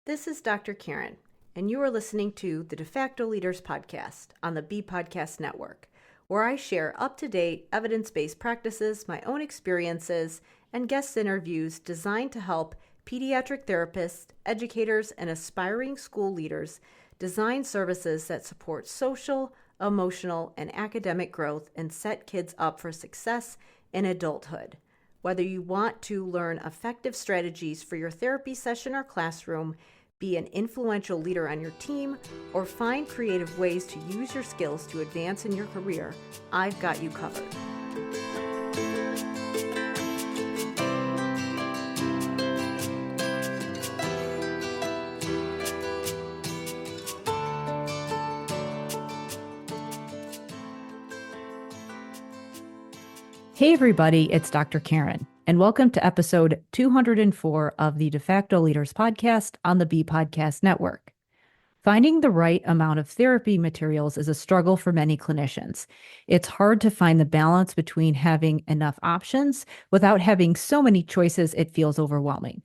This is Dr. Karen, and you are listening to the Facto Leaders podcast on the B Podcast Network, where I share up-to-date, evidence-based practices, my own experiences, and guest interviews designed to help pediatric therapists, educators, and aspiring school leaders design services that support social, emotional, and academic growth and set kids up for success in adulthood. Whether you want to learn effective strategies for your therapy session or classroom, be an influential leader on your team, or find creative ways to use your skills to advance in your career, I've got you covered. Hey everybody, it's Dr. Karen, and welcome to episode 204 of the De Facto Leaders podcast on the B Podcast Network. Finding the right amount of therapy materials is a struggle for many clinicians. It's hard to find the balance between having enough options without having so many choices it feels overwhelming.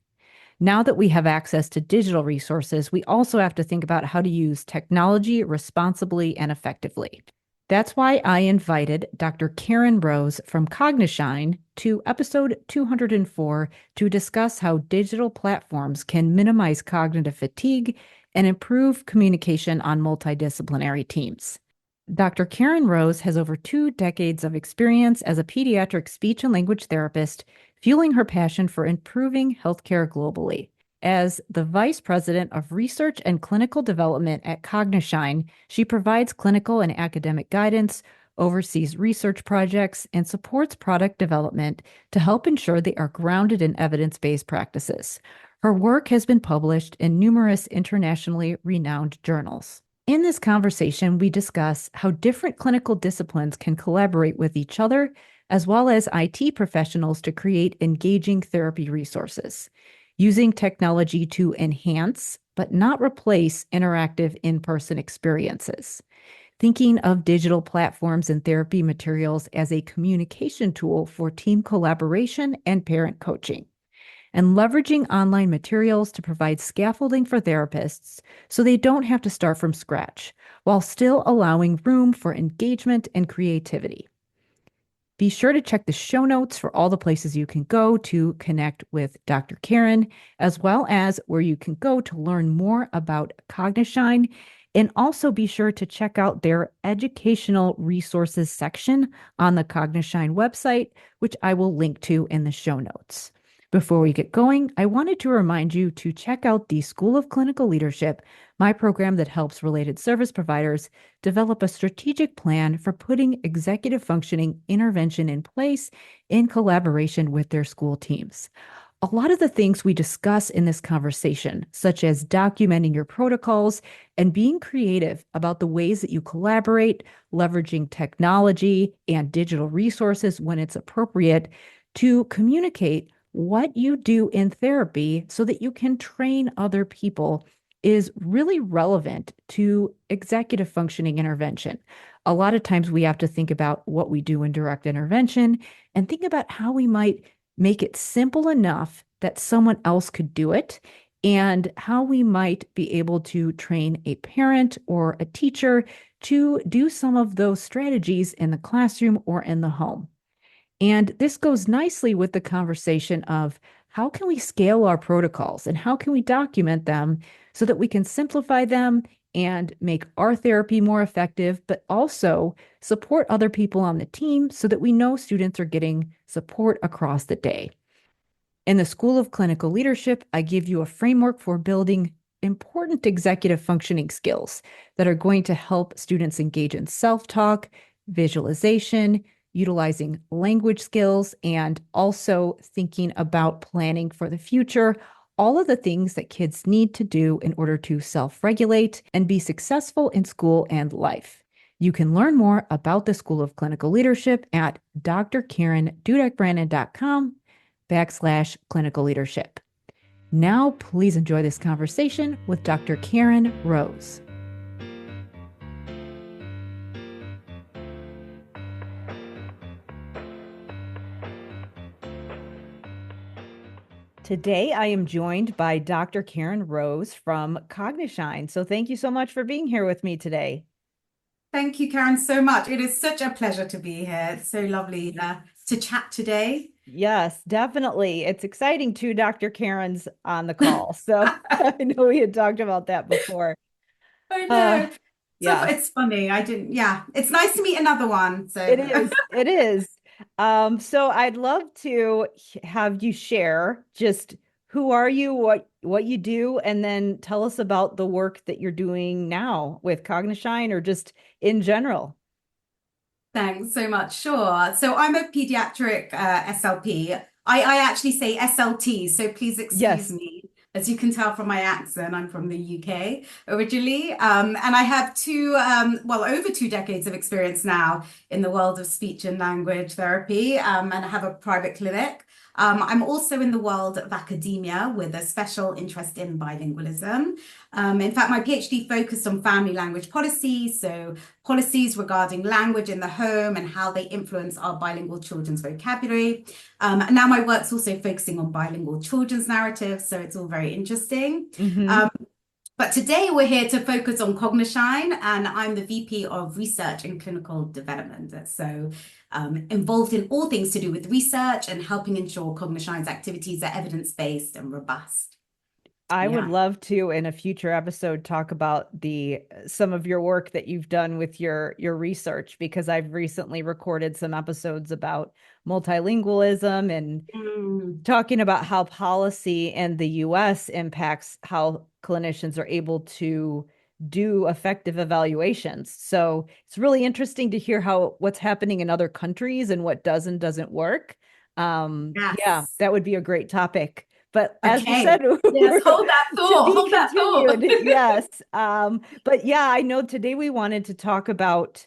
Now that we have access to digital resources, we also have to think about how to use technology responsibly and effectively. That's why I invited Dr. Karen Rose from Cognishine to episode 204 to discuss how digital platforms can minimize cognitive fatigue and improve communication on multidisciplinary teams. Dr. Karen Rose has over 2 decades of experience as a pediatric speech and language therapist, fueling her passion for improving healthcare globally. As the Vice President of Research and Clinical Development at Cognishine, she provides clinical and academic guidance, oversees research projects, and supports product development to help ensure they are grounded in evidence-based practices. Her work has been published in numerous internationally renowned journals. In this conversation, we discuss how different clinical disciplines can collaborate with each other, as well as IT professionals to create engaging therapy resources. Using technology to enhance, but not replace, interactive in-person experiences. Thinking of digital platforms and therapy materials as a communication tool for team collaboration and parent coaching. And leveraging online materials to provide scaffolding for therapists so they don't have to start from scratch, while still allowing room for engagement and creativity. Be sure to check the show notes for all the places you can go to connect with Dr. Karen, as well as where you can go to learn more about Cognishine. And also be sure to check out their educational resources section on the Cognishine website, which I will link to in the show notes. Before we get going, I wanted to remind you to check out the School of Clinical Leadership, my program that helps related service providers develop a strategic plan for putting executive functioning intervention in place in collaboration with their school teams. A lot of the things we discuss in this conversation, such as documenting your protocols and being creative about the ways that you collaborate, leveraging technology and digital resources when it's appropriate to communicate what you do in therapy so that you can train other people, is really relevant to executive functioning intervention. A lot of times we have to think about what we do in direct intervention and think about how we might make it simple enough that someone else could do it, and how we might be able to train a parent or a teacher to do some of those strategies in the classroom or in the home. And this goes nicely with the conversation of how can we scale our protocols and how can we document them so that we can simplify them and make our therapy more effective, but also support other people on the team so that we know students are getting support across the day. In the School of Clinical Leadership, I give you a framework for building important executive functioning skills that are going to help students engage in self-talk, visualization, utilizing language skills, and also thinking about planning for the future, all of the things that kids need to do in order to self-regulate and be successful in school and life. You can learn more about the School of Clinical Leadership at drkarendudek-brannan.com/clinical leadership. Now, please enjoy this conversation with Dr. Karen Rose. Today, I am joined by Dr. Karen Rose from Cognishine. So thank you so much for being here with me today. Thank you, Karen, so much. It is such a pleasure to be here. It's so lovely to chat today. Yes, definitely. It's exciting too. Dr. Karen's on the call. So I know we had talked about that before. I know. So Yeah, it's funny. Yeah, it's nice to meet another one. So it is. It is. So I'd love to have you share just who are you, what you do, and then tell us about the work that you're doing now with Cognishine or just in general. Thanks so much. Sure. So I'm a pediatric SLP. I actually say SLT, so please excuse Yes. me. As you can tell from my accent, I'm from the UK originally. And I have over 2 decades of experience now in the world of speech and language therapy, and I have a private clinic. I'm also in the world of academia with a special interest in bilingualism. In fact, my PhD focused on family language policy, so policies regarding language in the home and how they influence our bilingual children's vocabulary. And now my work's also focusing on bilingual children's narratives, so it's all very interesting. But today we're here to focus on Cognishine, and I'm the VP of Research and Clinical Development. So involved in all things to do with research and helping ensure Cognishine's activities are evidence-based and robust. I would love to, in a future episode, talk about some of your work that you've done with your research, because I've recently recorded some episodes about multilingualism and talking about how policy in the US impacts how clinicians are able to do effective evaluations. So it's really interesting to hear what's happening in other countries and what does and doesn't work. Yeah, that would be a great topic. But as we said, yes, hold that thought. To be hold that continued. thought. Yes. But yeah, I know today we wanted to talk about,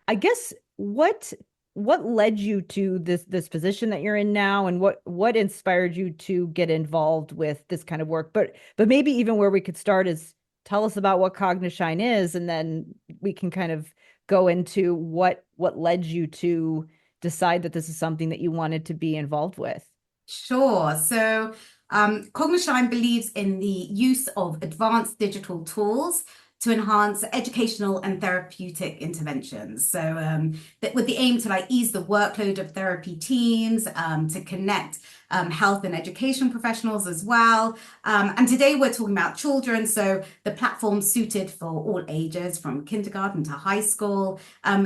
I guess, what led you to this position that you're in now, and what inspired you to get involved with this kind of work. But maybe even where we could start is tell us about what Cognishine is, and then we can kind of go into what led you to decide that this is something that you wanted to be involved with. Sure. So Cognishine believes in the use of advanced digital tools to enhance educational and therapeutic interventions. So with the aim to ease the workload of therapy teams, to connect health and education professionals as well. And today we're talking about children. So the platform's suited for all ages, from kindergarten to high school,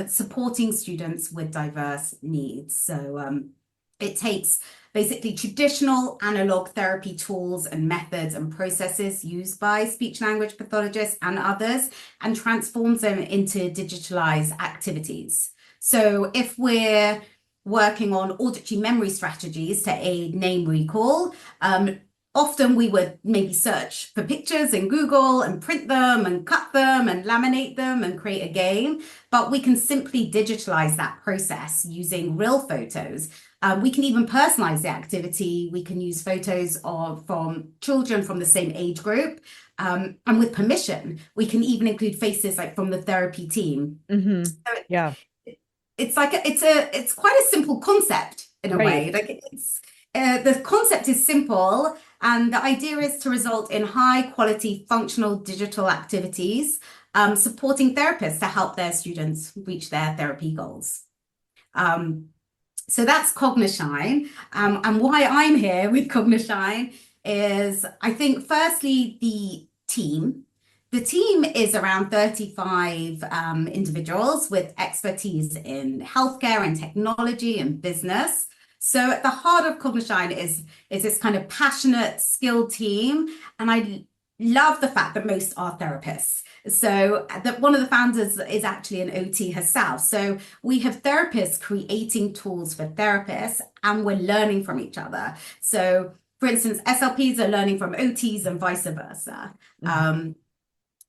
supporting students with diverse needs. So it takes basically traditional analog therapy tools and methods and processes used by speech language pathologists and others, and transforms them into digitalized activities. So if we're working on auditory memory strategies to aid name recall, often we would maybe search for pictures in Google and print them and cut them and laminate them and create a game, but we can simply digitalize that process using real photos. We can even personalize the activity. We can use photos from children from the same age group. And with permission, we can even include faces from the therapy team. So it's quite a simple concept in a way. The concept is simple, and the idea is to result in high quality functional digital activities, supporting therapists to help their students reach their therapy goals. So that's Cognishine. And why I'm here with Cognishine is, I think, firstly, the team. The team is around 35 individuals with expertise in healthcare and technology and business. So at the heart of Cognishine is this kind of passionate, skilled team. And I love the fact that most are therapists. So one of the founders is actually an OT herself. So we have therapists creating tools for therapists, and we're learning from each other. So for instance, SLPs are learning from OTs and vice versa. And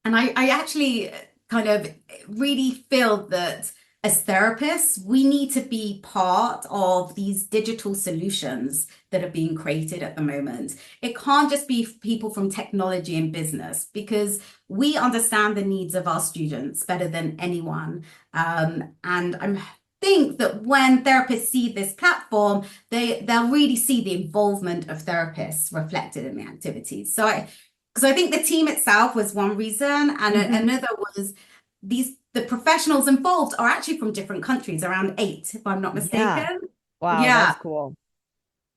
I actually kind of really feel that as therapists, we need to be part of these digital solutions that are being created at the moment. It can't just be people from technology and business, because we understand the needs of our students better than anyone. And think that when therapists see this platform, they'll really see the involvement of therapists reflected in the activities. So I think the team itself was one reason, and another was the professionals involved are actually from different countries, around 8, if I'm not mistaken. Wow, Yeah. that's cool.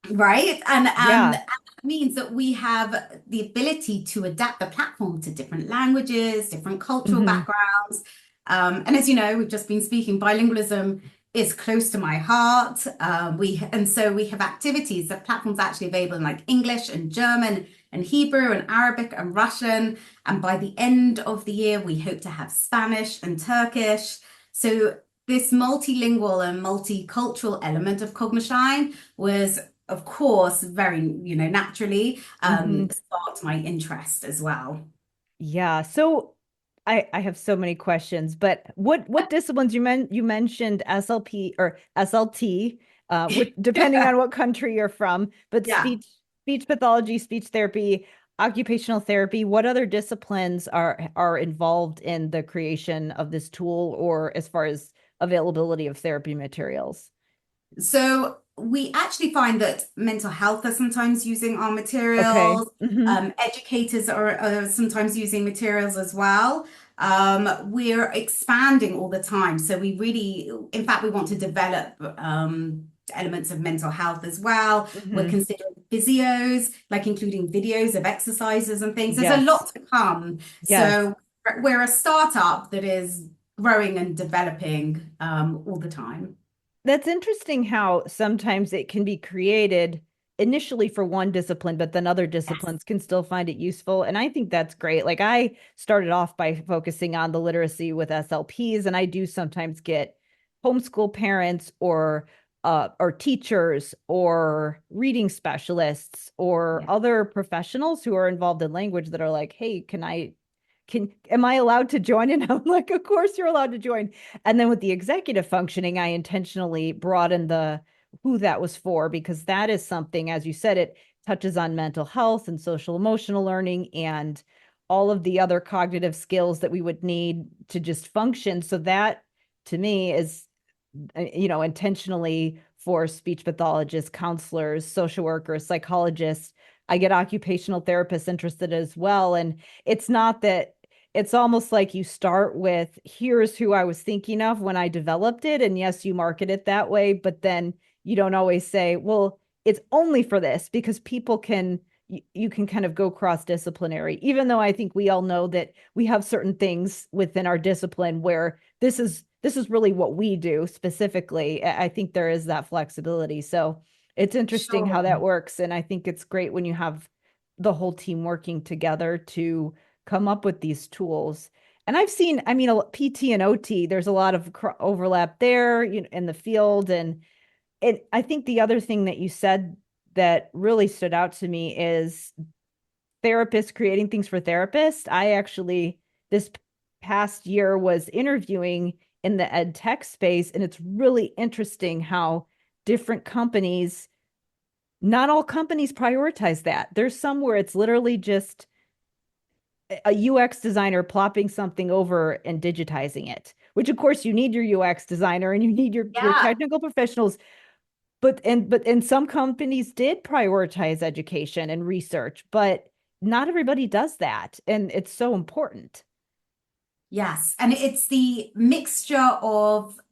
Right. And that means that we have the ability to adapt the platform to different languages, different cultural backgrounds. And as you know, we've just been speaking, bilingualism is close to my heart. So we have activities. The platform's actually available in like English and German and Hebrew and Arabic and Russian. And by the end of the year, we hope to have Spanish and Turkish. So this multilingual and multicultural element of Cognishine was, of course, very, naturally sparked my interest as well. Yeah. So I have so many questions, but what disciplines you mentioned SLP or SLT, depending on what country you're from, but speech pathology, speech therapy, occupational therapy, what other disciplines are involved in the creation of this tool or as far as availability of therapy materials? So we actually find that mental health are sometimes using our materials. Okay. Educators are sometimes using materials as well. We're expanding all the time. So in fact, we want to develop elements of mental health as well. We're considering physios, like including videos of exercises and things. There's a lot to come. So we're a startup that is growing and developing all the time. That's interesting how sometimes it can be created initially for one discipline, but then other disciplines can still find it useful. And I think that's great. Like I started off by focusing on the literacy with SLPs, and I do sometimes get homeschool parents or teachers or reading specialists or other professionals who are involved in language that are like, hey, am I allowed to join? And I'm like, of course you're allowed to join. And then with the executive functioning, I intentionally broadened who that was for, because that is something, as you said, it touches on mental health and social emotional learning and all of the other cognitive skills that we would need to just function. So that to me is, intentionally for speech pathologists, counselors, social workers, psychologists. I get occupational therapists interested as well. And it's not that it's almost like you start with, here's who I was thinking of when I developed it. And yes, you market it that way, but then you don't always say, well, it's only for this, because people you can kind of go cross-disciplinary, even though I think we all know that we have certain things within our discipline where this is really what we do specifically. I think there is that flexibility. So it's interesting how that works. And I think it's great when you have the whole team working together to come up with these tools. And I've seen, PT and OT, there's a lot of overlap there, in the field. And I think the other thing that you said that really stood out to me is therapists creating things for therapists. I actually, this past year, was interviewing in the ed tech space, and it's really interesting how different companies, not all companies prioritize that. There's some where it's literally just a UX designer plopping something over and digitizing it, which of course you need your UX designer and you need your technical professionals. But some companies did prioritize education and research, but not everybody does that. And it's so important. Yes. And it's the mixture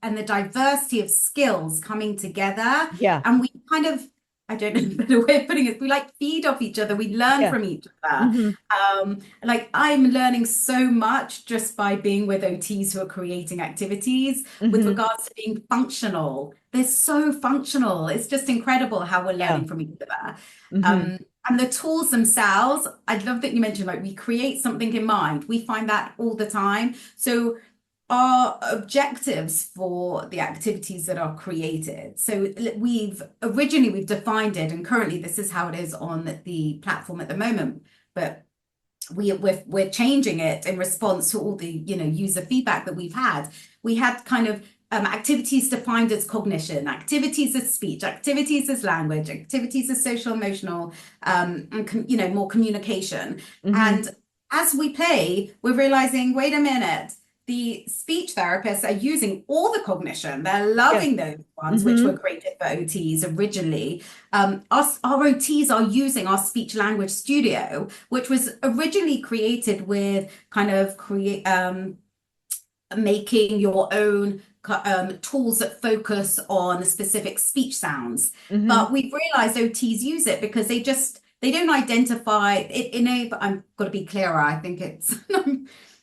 and the diversity of skills coming together. Yeah. And we kind of, I don't know the way of putting it, we feed off each other. We learn from each other. I'm learning so much just by being with OTs who are creating activities with regards to being functional. They're so functional. It's just incredible how we're learning from each other. And the tools themselves, I love that you mentioned, we create something in mind. We find that all the time. So our objectives for the activities that are created. So we've defined it, and currently this is how it is on the platform at the moment, but we're changing it in response to all the user feedback that we've had. We had kind of activities defined as cognition, activities as speech, activities as language, activities as social emotional, and more communication. And as we play, we're realizing, wait a minute, the speech therapists are using all the cognition. They're Yes. loving those ones, which were created for OTs originally. Our OTs are using our speech language studio, which was originally created with kind of making your own tools that focus on specific speech sounds. But we've realized OTs use it because they don't identify it. But I've got to be clearer. I think it's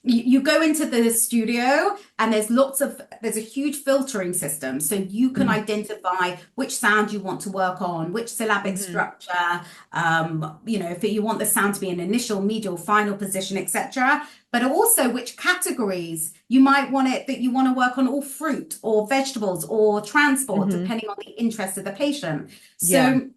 you go into the studio and there's a huge filtering system, so you can identify which sound you want to work on, which syllabic structure, if you want the sound to be an initial, medial, final position, etc. But also which categories you might want it, that you want to work on all fruit or vegetables or transport, depending on the interest of the patient. So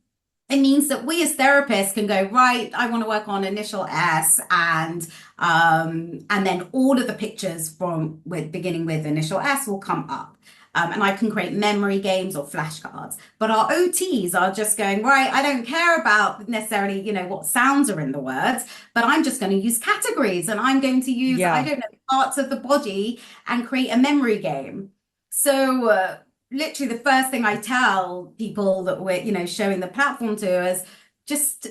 it means that we as therapists can go, right, I want to work on initial S, and then all of the pictures beginning with initial S will come up. And I can create memory games or flashcards. But our OTs are just going, right, I don't care about necessarily, what sounds are in the words, but I'm just going to use categories, and I'm going to use, I don't know, parts of the body and create a memory game. So literally the first thing I tell people that we're, showing the platform to is just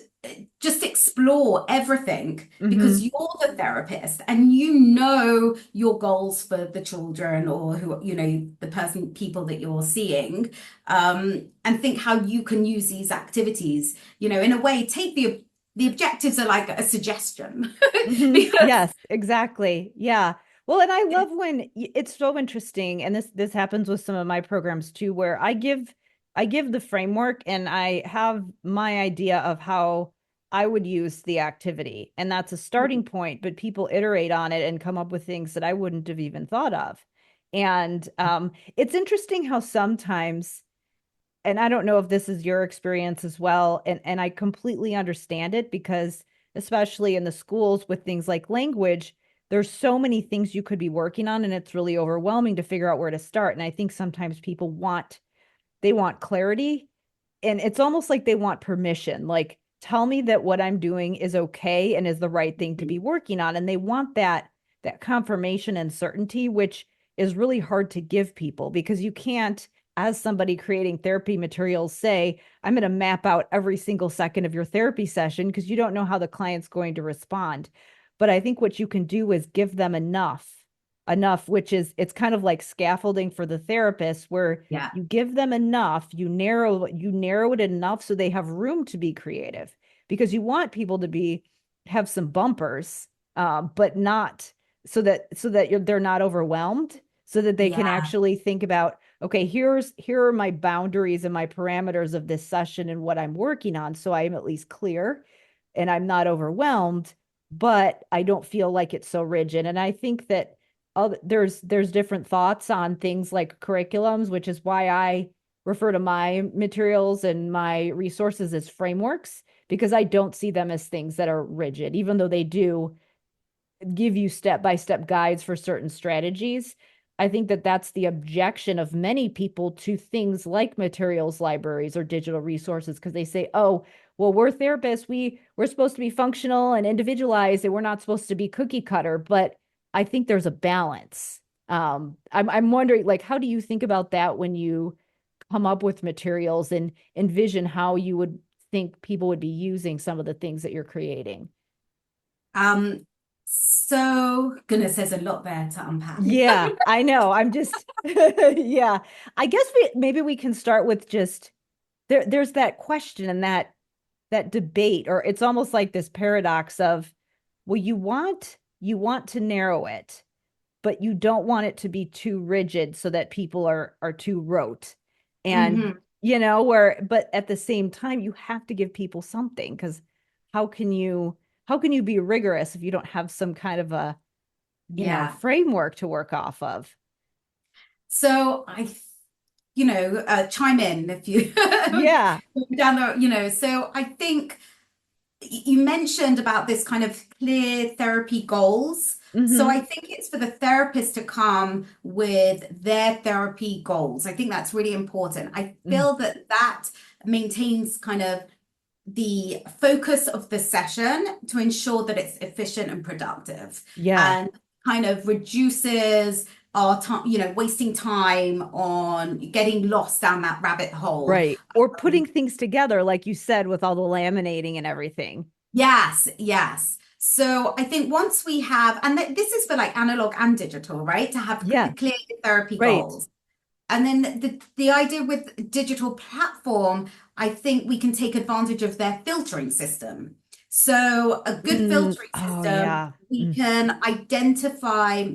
explore everything, because you're the therapist and your goals for the children, or who, the people that you're seeing, and think how you can use these activities, in a way. Take the objectives are like a suggestion. Yes, exactly. Yeah. Well, and I love when it's so interesting, and this happens with some of my programs too, where I give the framework and I have my idea of how I would use the activity, and that's a starting point, but people iterate on it and come up with things that I wouldn't have even thought of. And it's interesting how sometimes, and I don't know if this is your experience as well, and I completely understand it, because especially in the schools with things like language, there's so many things you could be working on, and it's really overwhelming to figure out where to start. And I think sometimes people want clarity, and it's almost like they want permission. Like, tell me that what I'm doing is okay and is the right thing to be working on. And they want that confirmation and certainty, which is really hard to give people, because you can't, as somebody creating therapy materials, say, I'm going to map out every single second of your therapy session, because you don't know how the client's going to respond. But I think what you can do is give them enough, which is, it's kind of like scaffolding for the therapist, where you give them enough, you narrow it enough so they have room to be creative, because you want people to have some bumpers, but not so that they're not overwhelmed, so that they can actually think about, okay, here are my boundaries and my parameters of this session and what I'm working on, so I'm at least clear and I'm not overwhelmed, but I don't feel like it's so rigid. And I think that there's different thoughts on things like curriculums, which is why I refer to my materials and my resources as frameworks, because I don't see them as things that are rigid, even though they do give you step-by-step guides for certain strategies. I think that that's the objection of many people to things like materials libraries or digital resources, because they say, oh, well, we're therapists, we're supposed to be functional and individualized, and we're not supposed to be cookie cutter. But I think there's a balance. I'm wondering, like, how do you think about that when you come up with materials and envision how you would think people would be using some of the things that you're creating? So goodness, there's a lot there to unpack. Yeah, I know. I'm just, yeah. I guess maybe we can start with just there's that question and that debate, or it's almost like this paradox of, well, you want to narrow it, but you don't want it to be too rigid so that people are too rote. And but at the same time, you have to give people something, because how can you be rigorous if you don't have some kind of a framework to work off of? So chime in if you down the, so I think you mentioned about this kind of clear therapy goals. So I think it's for the therapist to come with their therapy goals. I think that's really important. I feel that maintains kind of the focus of the session to ensure that it's efficient and productive. Yeah. And kind of reduces our time, wasting time on getting lost down that rabbit hole. Right. Or putting things together, like you said, with all the laminating and everything. Yes, yes. So I think once we have, and this is for like analog and digital, right? To have Yeah. clear therapy Right. goals. And then the idea with digital platform, I think we can take advantage of their filtering system. So a good filtering Oh, system, yeah. we can identify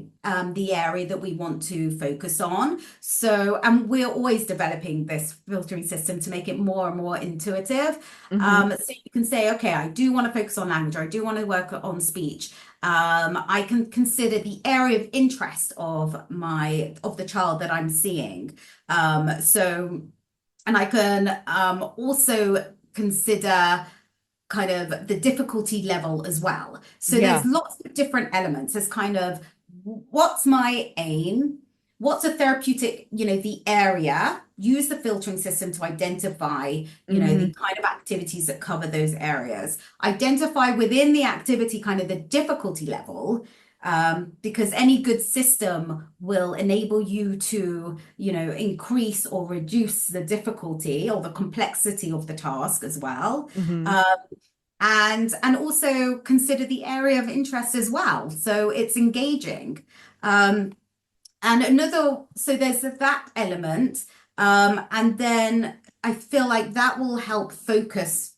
the area that we want to focus on. So, and we're always developing this filtering system to make it more and more intuitive. Mm-hmm. So you can say, okay, I do want to focus on language, or I do want to work on speech. I can consider the area of interest of the child that I'm seeing. And I can also consider kind of the difficulty level as well. So there's Yeah. lots of different elements. There's kind of what's my aim? What's a therapeutic, the area? Use the filtering system to identify, Mm-hmm. the kind of activities that cover those areas. Identify within the activity kind of the difficulty level, because any good system will enable you to, increase or reduce the difficulty or the complexity of the task as well. Mm-hmm. And also consider the area of interest as well. So it's engaging. Um, so there's that element. And then I feel like that will help focus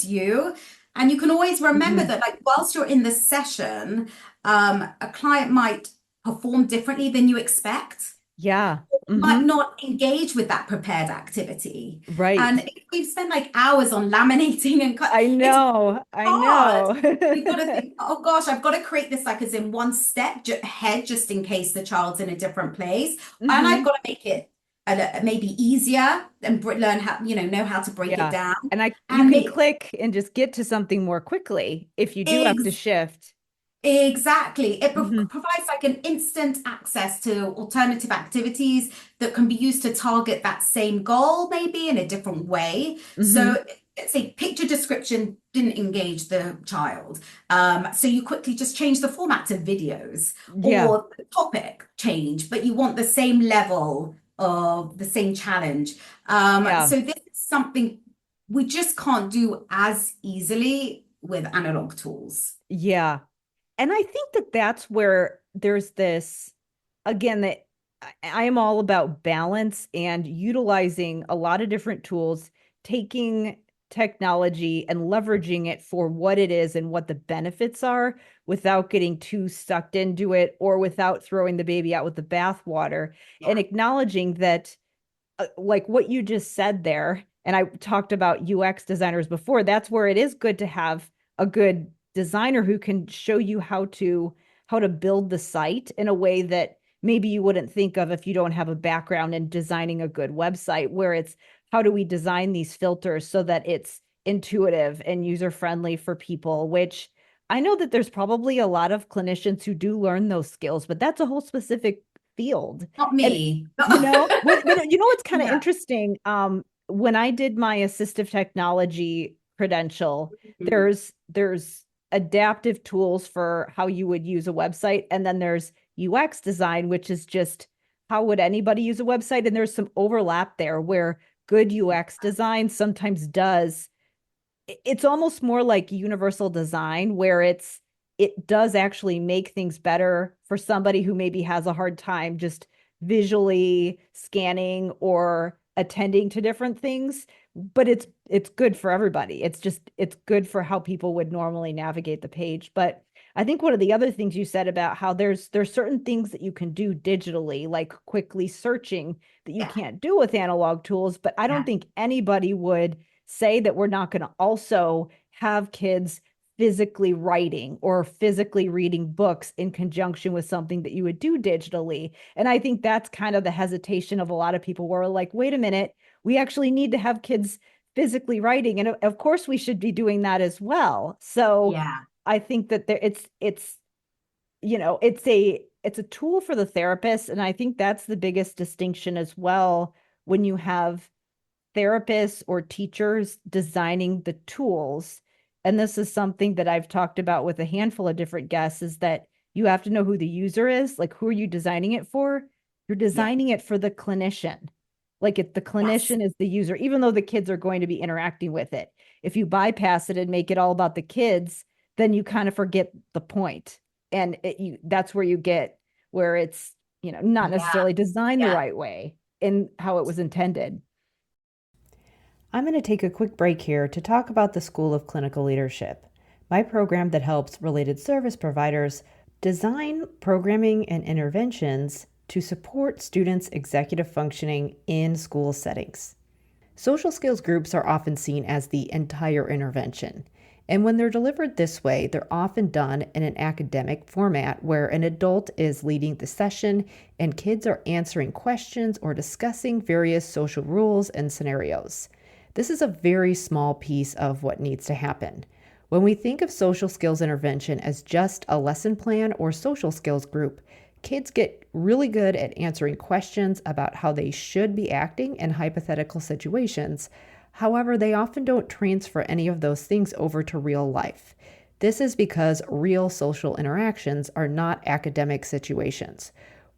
you. And you can always remember Mm-hmm. that, like, whilst you're in the session, a client might perform differently than you expect, Yeah. might Mm-hmm. not engage with that prepared activity. And Right. if we've spent like hours on laminating and cut, I it's know. I hard. know. You've got to think, oh gosh, I've got to create this like as in one step ahead, just in case the child's in a different place. And I've Mm-hmm. got to make it maybe easier and learn how, know how to break it Yeah. down. And you And can click and just get to something more quickly if you do have to ex shift. exactly. It Mm-hmm. provides like an instant access to alternative activities that can be used to target that same goal, maybe in a different way. Mm-hmm. So, let's say picture description didn't engage the child. So you quickly just change the format to videos, Yeah. or the topic change, but you want the same level of the same challenge. Yeah. So this is something we just can't do as easily with analog tools. Yeah. And I think that that's where there's this, again, that I am all about balance and utilizing a lot of different tools, taking technology and leveraging it for what it is and what the benefits are without getting too sucked into it or without throwing the baby out with the bathwater, and acknowledging that, like what you just said there, and I talked about UX designers before, that's where it is good to have a good designer who can show you how to build the site in a way that maybe you wouldn't think of if you don't have a background in designing a good website, where it's how do we design these filters so that it's intuitive and user friendly for people, which I know that there's probably a lot of clinicians who do learn those skills, but that's a whole specific field. Not And me. what's kind of Yeah. interesting, when I did my assistive technology credential, Mhm. there's adaptive tools for how you would use a website, and then there's UX design, which is just how would anybody use a website, and there's some overlap there where good UX design sometimes does, it's almost more like universal design, where it does actually make things better for somebody who maybe has a hard time just visually scanning or attending to different things, but it's good for everybody. It's good for how people would normally navigate the page. But I think one of the other things you said about how there's certain things that you can do digitally, like quickly searching, that you Yeah. can't do with analog tools, but I don't Yeah. think anybody would say that we're not going to also have kids physically writing or physically reading books in conjunction with something that you would do digitally. And I think that's kind of the hesitation of a lot of people, where like, wait a minute, we actually need to have kids physically writing. And of course we should be doing that as well. So Yeah. I think that it's a tool for the therapist. And I think that's the biggest distinction as well, when you have therapists or teachers designing the tools. And this is something that I've talked about with a handful of different guests, is that You have to know who the user is. Like, who are you designing it for? You're Yeah. designing it for the clinician. Like, if the Yes. clinician is the user, even though the kids are going to be interacting with it. If you bypass it and make it all about the kids, then you kind of forget the point. And that's where you get where it's, not Yeah. necessarily designed the Yeah. right way in how it was intended. I'm going to take a quick break here to talk about the School of Clinical Leadership, my program that helps related service providers design programming and interventions to support students' executive functioning in school settings. Social skills groups are often seen as the entire intervention, and when they're delivered this way, they're often done in an academic format where an adult is leading the session and kids are answering questions or discussing various social rules and scenarios. This is a very small piece of what needs to happen. When we think of social skills intervention as just a lesson plan or social skills group, kids get really good at answering questions about how they should be acting in hypothetical situations. However, they often don't transfer any of those things over to real life. This is because real social interactions are not academic situations.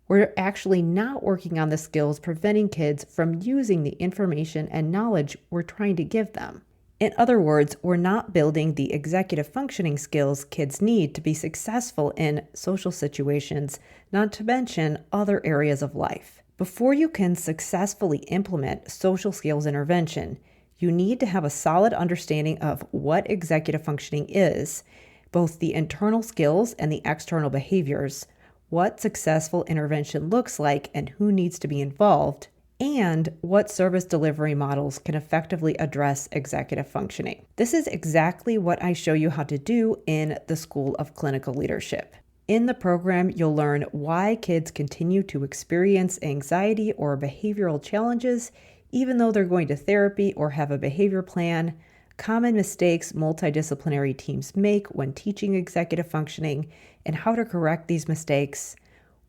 We're actually not working on the skills preventing kids from using the information and knowledge we're trying to give them. In other words, we're not building the executive functioning skills kids need to be successful in social situations, not to mention other areas of life. Before you can successfully implement social skills intervention, you need to have a solid understanding of what executive functioning is, both the internal skills and the external behaviors, what successful intervention looks like and who needs to be involved, and what service delivery models can effectively address executive functioning. This is exactly what I show you how to do in the School of Clinical Leadership. In the program, you'll learn why kids continue to experience anxiety or behavioral challenges, even though they're going to therapy or have a behavior plan, common mistakes multidisciplinary teams make when teaching executive functioning, and how to correct these mistakes,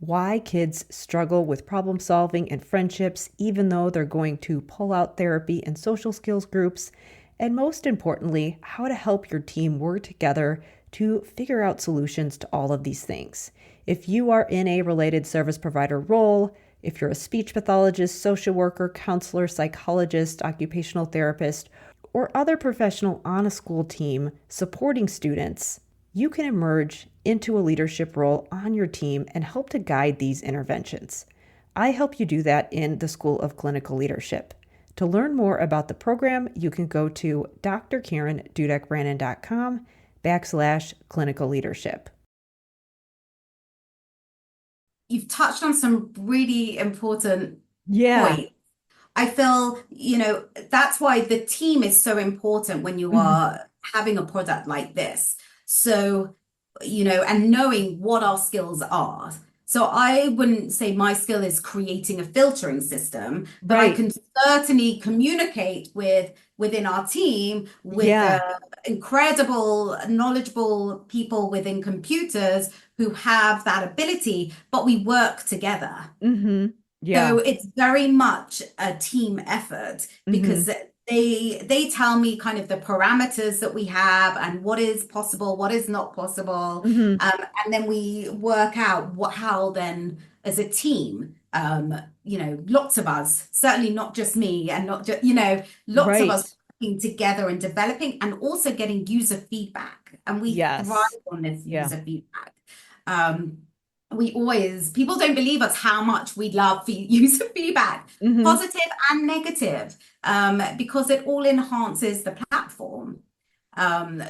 why kids struggle with problem solving and friendships, even though they're going to pull out therapy and social skills groups, and most importantly, how to help your team work together to figure out solutions to all of these things. If you are in a related service provider role, if you're a speech pathologist, social worker, counselor, psychologist, occupational therapist, or other professional on a school team supporting students, you can emerge into a leadership role on your team and help to guide these interventions. I help you do that in the School of Clinical Leadership. To learn more about the program, you can go to drkarendudek-brannan.com/clinical leadership. You've touched on some really important Yeah. points. I feel, that's why the team is so important when you Mhm. are having a product like this. So, and knowing what our skills are. So I wouldn't say my skill is creating a filtering system, but I Right. can certainly communicate within our team with Yeah. incredible, knowledgeable people within computers who have that ability, but we work together. Mm-hmm. So Yeah. it's very much a team effort Mm-hmm. because they tell me kind of the parameters that we have and what is possible, what is not possible, Mm-hmm. and then we work out how then as a team, lots of us, certainly not just me, and not just lots of Right. us working together and developing, and also getting user feedback, and we thrive Yes. on this Yeah. user feedback. Um, people don't believe us how much we love user feedback, Mm-hmm. positive and negative, because it all enhances the platform.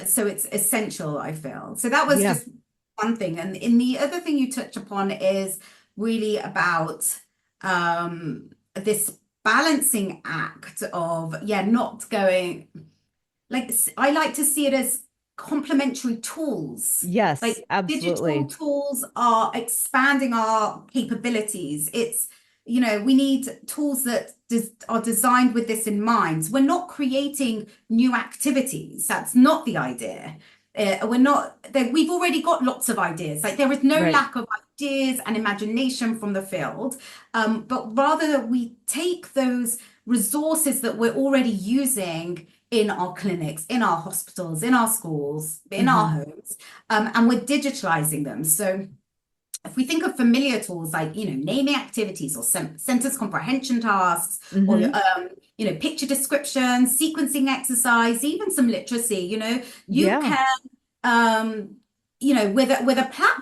So it's essential, I feel. So that was Yeah. just one thing. And in the other thing you touched upon is really about this balancing act of, not going like I like to see it as complementary tools. Yes, Like digital absolutely. tools are expanding our capabilities. We need tools that are designed with this in mind. We're not creating new activities. That's not the idea. We're not we've already got lots of ideas. Like there is no Right. lack of ideas and imagination from the field, but rather we take those resources that we're already using in our clinics, in our hospitals, in our schools, in our Mm-hmm. homes, and we're digitalizing them. So if we think of familiar tools like, naming activities or sentence comprehension tasks, or, Mm-hmm. picture description, sequencing exercise, even some literacy, you Yeah. can,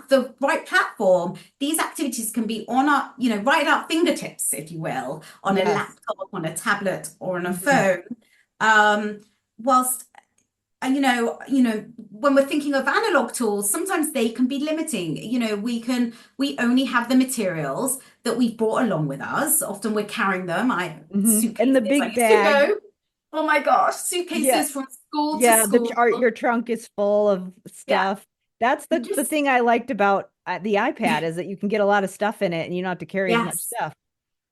the right platform, these activities can be on our, right at our fingertips, if you will, on a Yes. laptop, on a tablet, or on a Mm-hmm. phone. Whilst when we're thinking of analog tools, sometimes they can be limiting. We only have the materials that we've brought along with us. Often we're carrying them. Mm-hmm. And the Suitcases. I big used to bag. go, oh my gosh, Yeah. suitcases from school to Yeah, school. your trunk is full of Yeah, stuff. That's the just thing I liked about the iPad is that you can get a lot of stuff in it and you don't have to carry as much yes. stuff.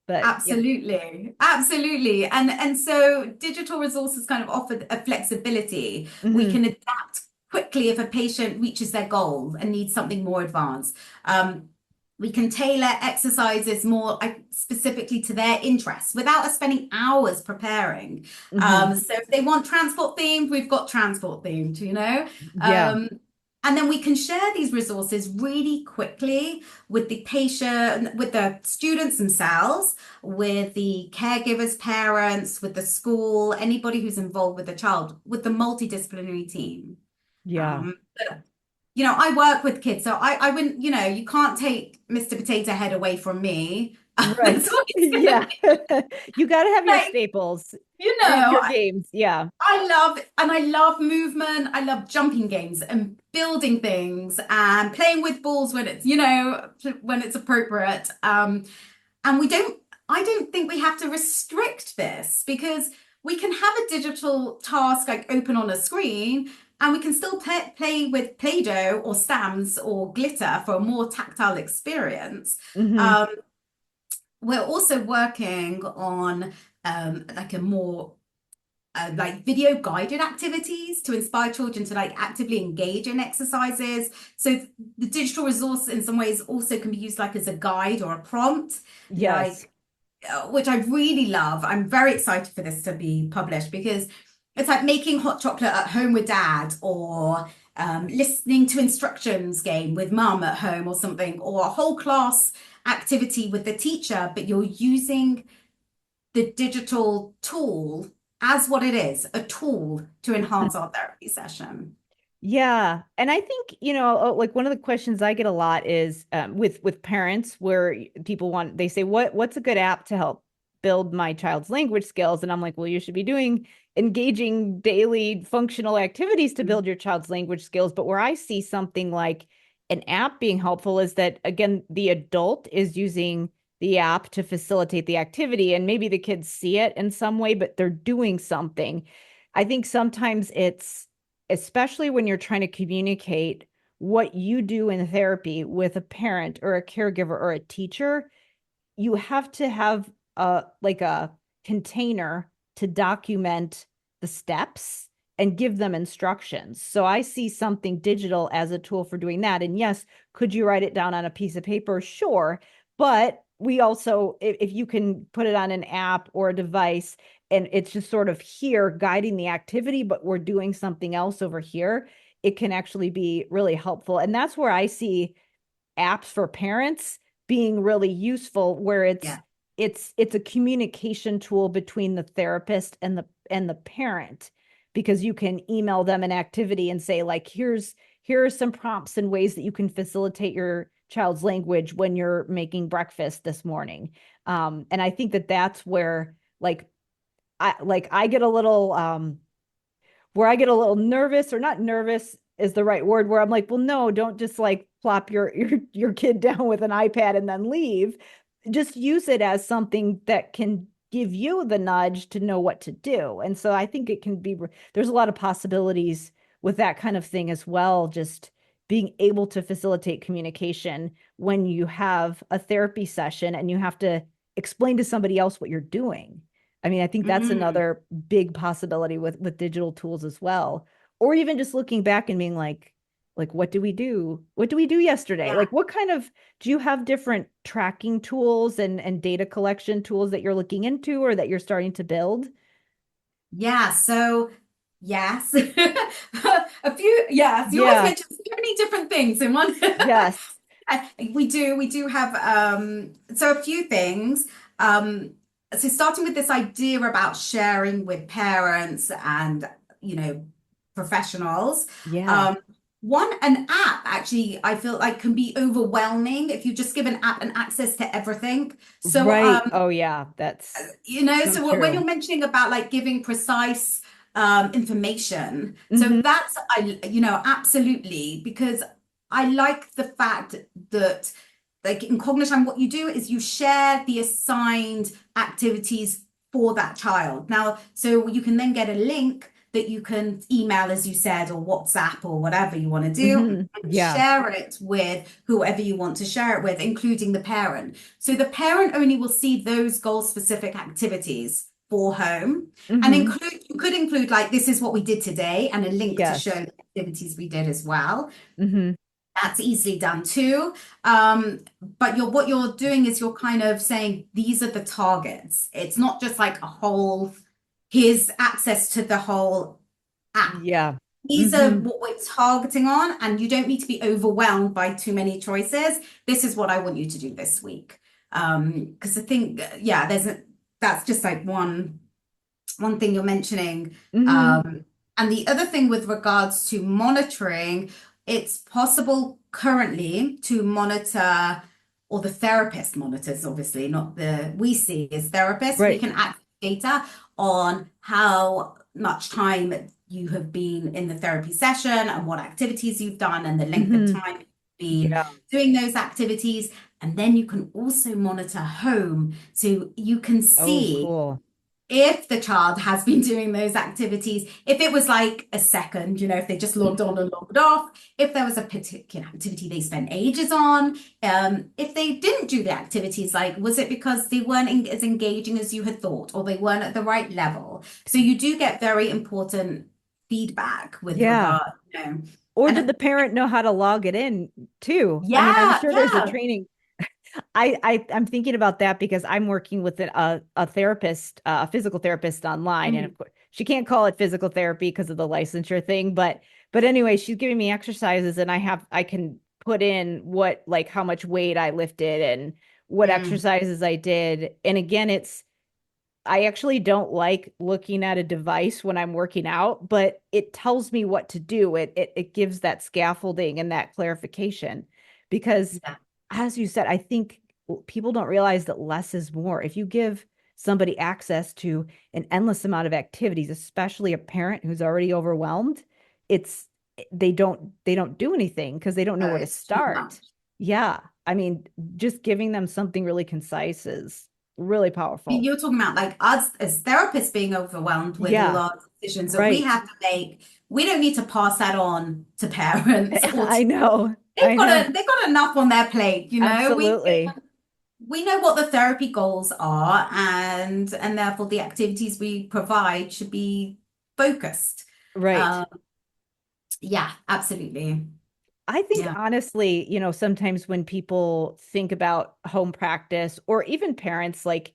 But yeah. Absolutely, absolutely. And so digital resources kind of offer a flexibility. We Hmm. can adapt quickly if a patient reaches their goal and needs something more advanced. We can tailor exercises more specifically to their interests without us spending hours preparing. Hmm. So if they want transport themed, we've got transport themed. Yeah. And then we can share these resources really quickly with the patient, with the students themselves, with the caregivers, parents, with the school, anybody who's involved with the child, with the multidisciplinary team. Yeah. But, I work with kids, so I wouldn't, you can't take Mr. Potato Head away from me. Right. It's always gonna Yeah. be You got to have your like, staples, you your know, games. Yeah. I love movement. I love jumping games and building things and playing with balls when it's appropriate. And I don't think we have to restrict this because we can have a digital task like open on a screen and we can still play with Play-Doh or stamps or glitter for a more tactile experience. Hmm. Um, we're also working on like a more like video guided activities to inspire children to like actively engage in exercises. So the digital resource in some ways also can be used like as a guide or a prompt, Yes. like which I really love. I'm very excited for this to be published because it's like making hot chocolate at home with dad or listening to instructions game with mum at home or something, or a whole class activity with the teacher, but you're using the digital tool as what it is, a tool to enhance our therapy session. Yeah. And I think, like one of the questions I get a lot is with parents where people they say, what's a good app to help build my child's language skills? And I'm like, well, you should be doing engaging daily functional activities to build your child's language skills. But where I see something like an app being helpful is that, again, the adult is using the app to facilitate the activity. And maybe the kids see it in some way, but they're doing something. I think sometimes especially when you're trying to communicate what you do in therapy with a parent or a caregiver or a teacher, you have to have a container to document the steps and give them instructions. So I see something digital as a tool for doing that. And yes, could you write it down on a piece of paper? Sure. But we also, if you can put it on an app or a device and it's just sort of here guiding the activity, but we're doing something else over here, it can actually be really helpful. And that's where I see apps for parents being really useful, where Yeah. it's a communication tool between the therapist and the parent, because you can email them an activity and say, like, here are some prompts and ways that you can facilitate your child's language when you're making breakfast this morning. And I think that that's where I get a little where I get a little nervous, or not nervous is the right word, where I'm like, well, no, don't just like plop your kid down with an iPad and then leave. Just use it as something that can give you the nudge to know what to do. And so I think it can be, there's a lot of possibilities with that kind of thing as well, just being able to facilitate communication when you have a therapy session and you have to explain to somebody else what you're doing. I mean, I think that's Mm. another big possibility with digital tools as well. Or even just looking back and being like, what do we do? What do we do yesterday? Yeah. Like, what kind of, do you have different tracking tools and data collection tools that you're looking into or that you're starting to build? Yeah. So, yes. A few, yes. You always Yeah. mention so many different things in one. Yes. We do have so a few things. So starting with this idea about sharing with parents and professionals. Yeah. An app actually I feel like can be overwhelming if you just give an app an access to everything. So Right. Oh, yeah. That's so so when you're true. mentioning about like giving precise information, so Hmm. that's absolutely, because I like the fact that like in Cognishine, what you do is you share the assigned activities for that child. Now, so you can then get a link that you can email, as you said, or WhatsApp or whatever you want to do, Hmm. and Yeah. share it with whoever you want to share it with, including the parent. So the parent only will see those goal-specific activities for home, and Hmm. you could include like this is what we did today and a link to show Yes. the activities we did as well. Hmm. That's easily done too. But what you're doing is you're kind of saying these are the targets. It's not just like a whole, here's access to the whole app. Yeah. These are Hmm. what we're targeting on, and you don't need to be overwhelmed by too many choices. This is what I want you to do this week. Because I think, yeah, that's just like one thing you're mentioning. Hmm. And the other thing with regards to monitoring, it's possible currently to monitor, or the therapist monitors, obviously, not we see as therapists, we Right. can access data on how much time you have been in the therapy session and what activities you've done and the length of Hmm. time you've been Yeah. doing those activities. And then you can also monitor home. So you can Oh, see cool. if the child has been doing those activities, if it was like a second, if they just logged on and logged off, if there was a particular activity they spent ages on, if they didn't do the activities, like was it because they weren't as engaging as you had thought, or they weren't at the right level? So you do get very important feedback with Yeah. regard, Or did and the parent know how to log it in too? I mean, I'm yeah, sure there's a yeah. training. I'm thinking about that because I'm working with a therapist, a physical therapist online, and of Mhm. course she can't call it physical therapy because of the licensure thing. But anyway, she's giving me exercises, and I can put in what like how much weight I lifted and what Mm. exercises I did. And again, I actually don't like looking at a device when I'm working out, but it tells me what to do. It gives that scaffolding and that clarification because Yeah. as you said, I think people don't realize that less is more. If you give somebody access to an endless amount of activities, especially a parent who's already overwhelmed, it's they don't do anything because they don't know Oh, where to it's too much. start. Yeah. I mean, just giving them something really concise is really powerful. You're talking about like us as therapists being overwhelmed with all Yeah, our decisions that we right. have to make. We don't need to pass that on to parents or I know. I know. they've got enough on their plate, Absolutely. we know what the therapy goals are, and therefore the activities we provide should be focused. Right. Um, yeah, absolutely. I think Yeah. honestly, sometimes when people think about home practice or even parents, like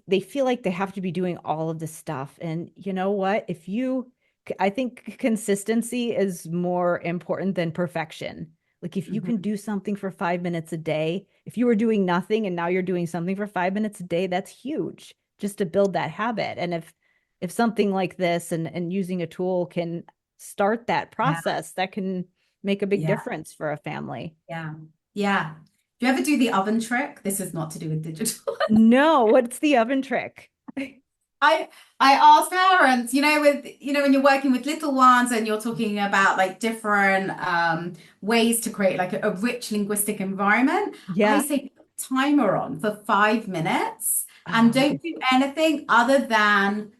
they feel like they have to be doing all of this stuff. And you know what? I think consistency is more important than perfection. Like if you can Mhm. do something for 5 minutes a day, if you were doing nothing and now you're doing something for 5 minutes a day, that's huge just to build that habit. And if something like this and using a tool can start that Yeah. process, that can make a big Yeah. difference for a family. Yeah. Yeah. Do you ever do the oven trick? This is not to do with digital. No, what's the oven trick? I I ask parents, with when you're working with little ones and you're talking about like different ways to create like a rich linguistic environment, I Yeah. say put a timer on for 5 minutes and Oh, don't do anything other than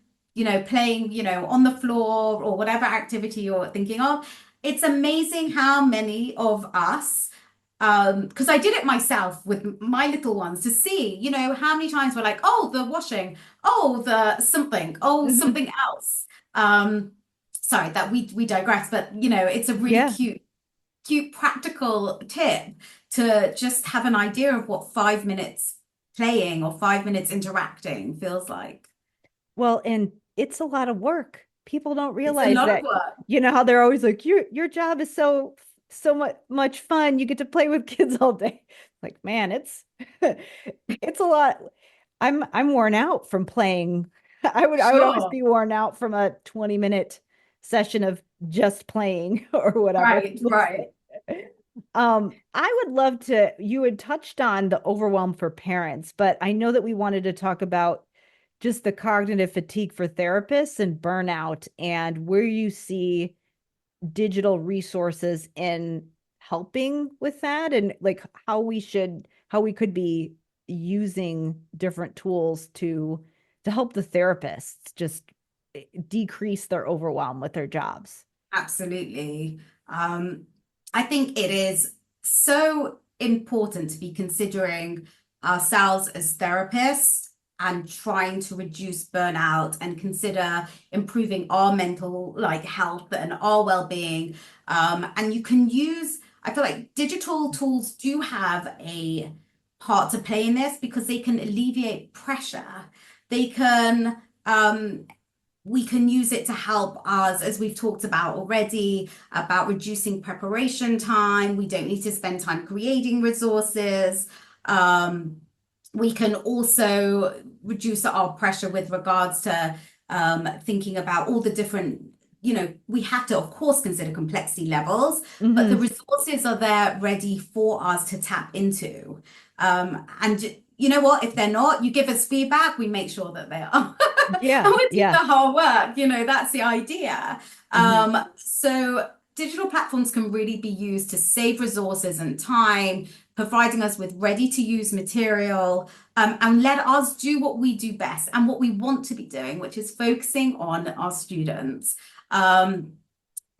playing on the floor or whatever activity you're thinking of. It's amazing how many of us, because I did it myself with my little ones to see, how many times we're like, oh, the washing, oh, the something, oh, mhm. something else. Um, Sorry that we digress, but it's a really Yeah. cute practical tip to just have an idea of what 5 minutes playing or 5 minutes interacting feels like. Well, and it's a lot of work. People don't It's a realize lot of that, work. how they're always like, your job is so so much fun. You get to play with kids all day. Like, man, it's it's a lot. I'm worn out from playing. I would always Sure. be worn out from a 20-minute session of just playing or whatever. Right, right. I would love to, you had touched on the overwhelm for parents, but I know that we wanted to talk about just the cognitive fatigue for therapists and burnout and where you see digital resources in helping with that and like how we could be using different tools to help the therapists just decrease their overwhelm with their jobs. Absolutely. I think it is so important to be considering ourselves as therapists and trying to reduce burnout and consider improving our mental like health and our well-being. And you can use, I feel like digital tools do have a part to play in this because they can alleviate pressure. They can we can use it to help us, as we've talked about already, about reducing preparation time. We don't need to spend time creating resources. We can also reduce our pressure with regards to thinking about all the different, we have to, of course, consider complexity levels, but the resources are there ready for us to tap into. And you know what? If they're not, you give us feedback, we make sure that they are. Yeah, And we do yeah. the hard work, that's the idea. Mhm. So digital platforms can really be used to save resources and time, providing us with ready to use material, and let us do what we do best and what we want to be doing, which is focusing on our students.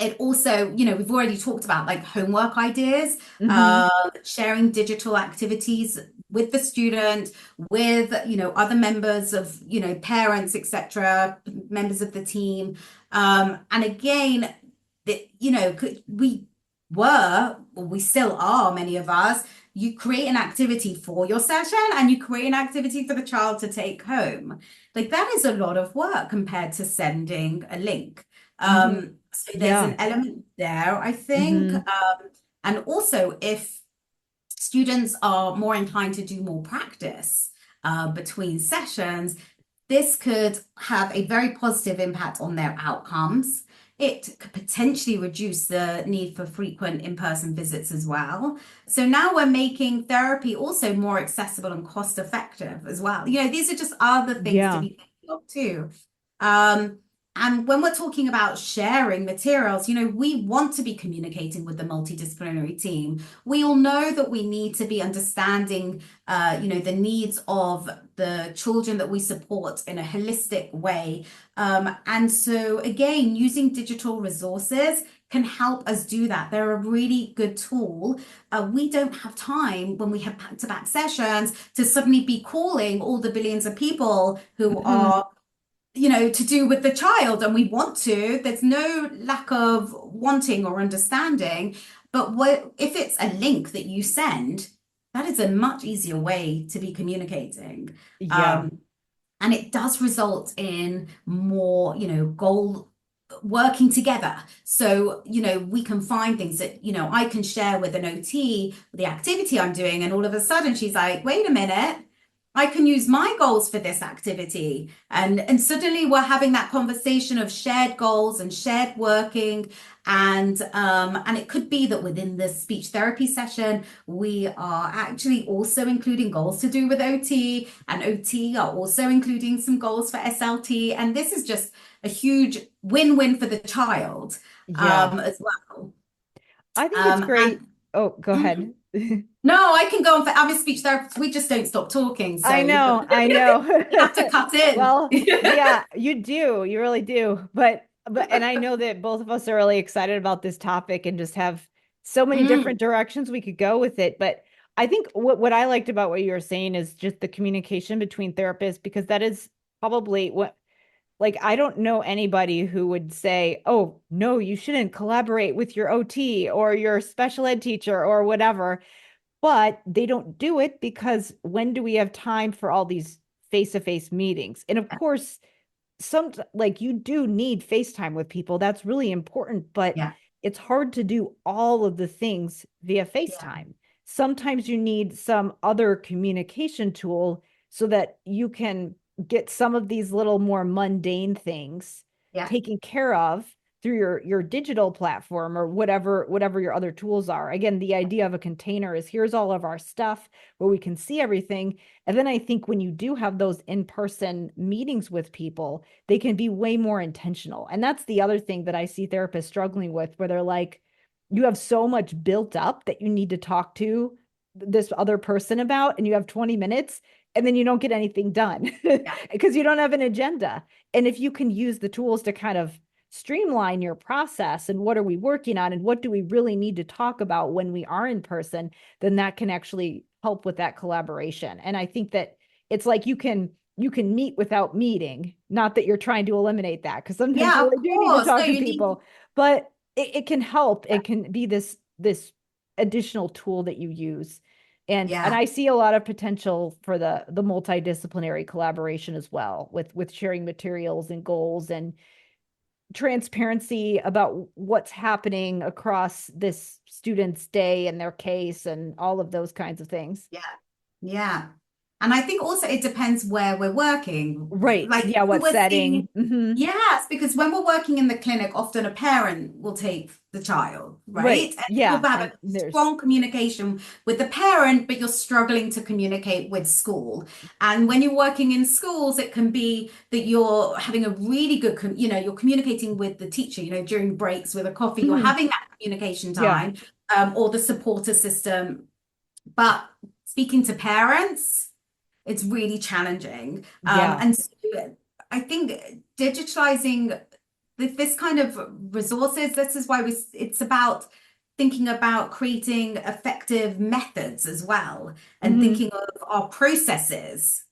It also, we've already talked about like homework ideas, Mhm. sharing digital activities with the student, with, other members of, parents, etc., members of the team. And again, we were, or we still are, many of us, you create an activity for your session and you create an activity for the child to take home. Like that is a lot of work compared to sending a link. Mhm. So there's Yeah. an element there, I think. Mhm. And also, if students are more inclined to do more practice between sessions, this could have a very positive impact on their outcomes. It could potentially reduce the need for frequent in-person visits as well. So now we're making therapy also more accessible and cost effective as well. These are just other things to Yeah. be thinking of too. And when we're talking about sharing materials, we want to be communicating with the multidisciplinary team. We all know that we need to be understanding, the needs of the children that we support in a holistic way. And so, again, using digital resources can help us do that. They're a really good tool. We don't have time when we have back-to-back sessions to suddenly be calling all the billions of people who Mhm. are to do with the child, and we want to. There's no lack of wanting or understanding, but if it's a link that you send, that is a much easier way to be communicating. Yeah. Um, and it does result in more, goal working together. So, we can find things that, I can share with an OT the activity I'm doing, and all of a sudden she's like, wait a minute, I can use my goals for this activity. And suddenly we're having that conversation of shared goals and shared working. And it could be that within the speech therapy session, we are actually also including goals to do with OT, and OT are also including some goals for SLT. And this is just a huge win-win for the child Yeah. as well. I think it's great. And Oh, go Mhm. ahead. No, I can go on for, I'm a speech therapist. We just don't stop talking. So I you've got, know, I know. you have to cut in. Well, yeah, you do. You really do. And I know that both of us are really excited about this topic and just have so many different Mm, directions we could go with it. But I think what I liked about what you were saying is just the communication between therapists, because that is probably what, like, I don't know anybody who would say, "Oh, no, you shouldn't collaborate with your OT or your special ed teacher or whatever." But they don't do it because when do we have time for all these face-to-face meetings? And of course, some like you do need FaceTime with people. That's really important, but yeah. it's hard to do all of the things via Yeah. FaceTime. Sometimes you need some other communication tool so that you can get some of these little more mundane things Yeah. taken care of through your digital platform or whatever your other tools are. Again, the idea of a container is here's all of our stuff where we can see everything. And then I think when you do have those in-person meetings with people, they can be way more intentional. And that's the other thing that I see therapists struggling with, where they're like, you have so much built up that you need to talk to this other person about, and you have 20 minutes and then you don't get anything done Yeah. because you don't have an agenda. And if you can use the tools to kind of streamline your process and what are we working on and what do we really need to talk about when we are in person, then that can actually help with that collaboration. And I think that it's like you can meet without meeting, not that you're trying to eliminate that, because sometimes Yeah, you of really do need to course. No, talk to you need. people, but it can help. It can be this additional tool that you use. And Yeah. I see a lot of potential for the multidisciplinary collaboration as well, with sharing materials and goals and transparency about what's happening across this student's day and their case and all of those kinds of things. Yeah. Yeah. And I think also it depends where we're working. Right. Like Yeah, what we're setting? seeing, Hmm. yes, because when we're working in the clinic, often a parent will take the child, right? Right. And you'll Yeah. have a And there's strong communication with the parent, but you're struggling to communicate with school. And when you're working in schools, it can be that you're having a really good, you're communicating with the teacher, during breaks with a coffee, you're mhm, having that communication yeah. time, or the supporter system. But speaking to parents, it's really challenging. Yeah. And so I think digitalizing this kind of resources, this is why it's about thinking about creating effective methods as well, and Hmm. thinking of our processes,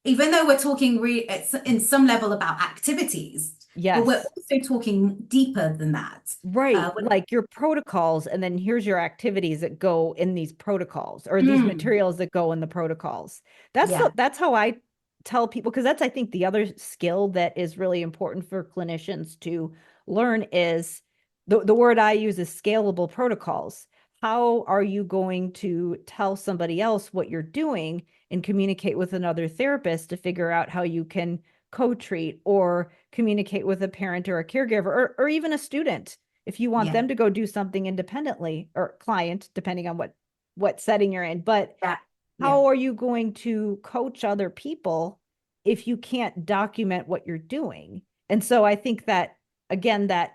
even though we're talking it's in some level about activities, but we're Yes. also talking deeper than that. Right. When, Like your protocols, and then here's your activities that go in these protocols or these mm, materials that go in the protocols. yeah, That's how I tell people, because that's I think the other skill that is really important for clinicians to learn is the word I use is scalable protocols. How are you going to tell somebody else what you're doing and communicate with another therapist to figure out how you can co-treat or communicate with a parent or a caregiver or even a student if you want yeah, them to go do something independently, or client, depending on what setting you're in. But yeah, yeah, how are you going to coach other people if you can't document what you're doing? And so I think that again, that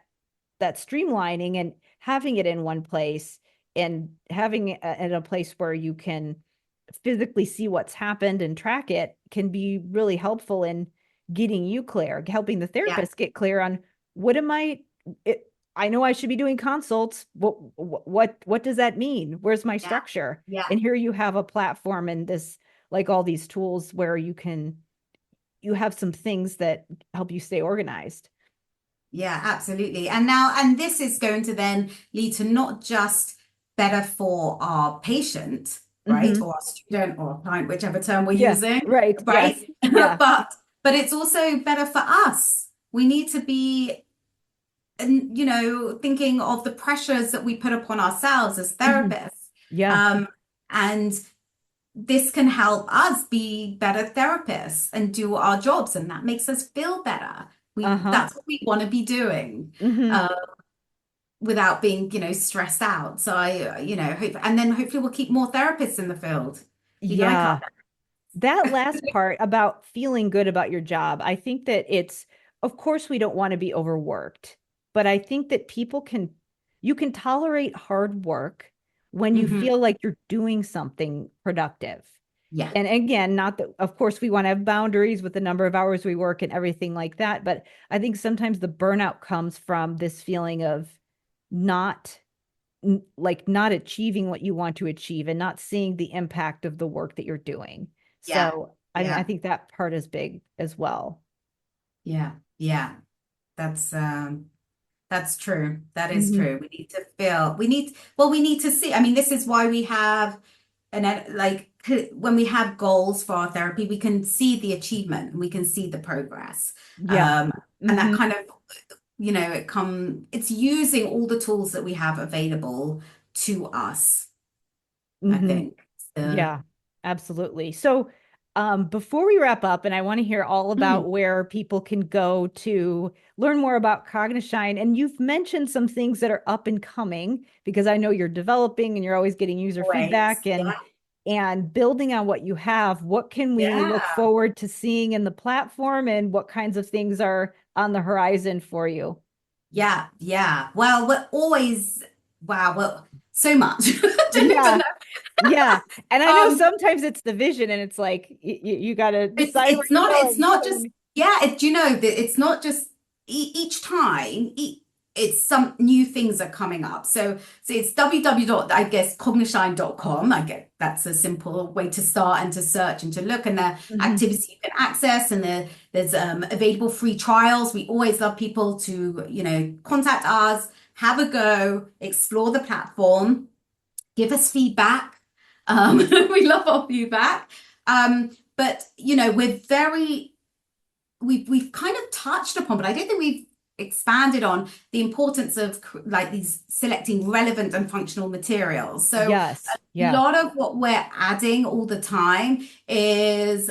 streamlining and having it in one place and having it in a place where you can physically see what's happened and track it can be really helpful in getting you clear, helping the yeah, therapist get clear on what am it, I know I should be doing consults. What does that mean? Where's my yeah, structure? yeah. And here you have a platform and this, like all these tools where you have some things that help you stay organized. Yeah, absolutely. And this is going to then lead to not just better for our patient, right? Hmm. Or our student or our client, whichever term we're Yeah, using, right. right? Yes. Yeah. But it's also better for us. We need to be, thinking of the pressures that we put upon ourselves as Hmm. therapists. Yeah. Um, and this can help us be better therapists and do our jobs, and that makes us feel better. Uh-huh. That's what we want to be doing, Hmm. uh, without being, stressed out. So hope, and then hopefully we'll keep more therapists in the field. We like our Yeah. That last part about feeling good about your job, I think that of course, we don't want to be overworked, but I think that you can tolerate hard work when you Mhm. feel like you're doing something productive. Yeah, And again, not that, of course, we want to have boundaries with the number of hours we work and everything like that, but I think sometimes the burnout comes from this feeling of not like not achieving what you want to achieve and not seeing the impact of the work that you're doing. yeah, So, I mean, I yeah, think that part is big as well. yeah, yeah. That's that's true. That is Hmm. true. We need to feel, we need to see. I mean, this is why we have like when we have goals for our therapy, we can see the achievement and we can see the progress. Yeah. Um, and that Hmm. kind of it's using all the tools that we have available to us, I Hmm. think. So, Yeah, absolutely. So, before we wrap up, and I want to hear all mm, about where people can go to learn more about Cognishine. And you've mentioned some things that are up and coming because I know you're developing and you're always getting user great. feedback Yeah. and building on what you have. What can we look Yeah. forward to seeing in the platform, and what kinds of things are on the horizon for you? Yeah. Yeah. Well, we're always, wow, well, so much. I don't even Yeah, know. yeah. And I know Um, sometimes it's the vision, and it's like you got to decide where you're it's going. not just So, yeah do you know that it's not just each time it's some new things are coming up, so it's www dot I guess cognishine.com. I get that's a simple way to start and to search and to look, and there are mhm. activities you can access, and there's available free trials. We always love people to contact us, have a go, explore the platform, give us feedback. We love our feedback. But we've kind of touched upon, but I don't think we've expanded on the importance of like these selecting relevant and functional materials. So Yes. a Yeah. lot of what we're adding all the time is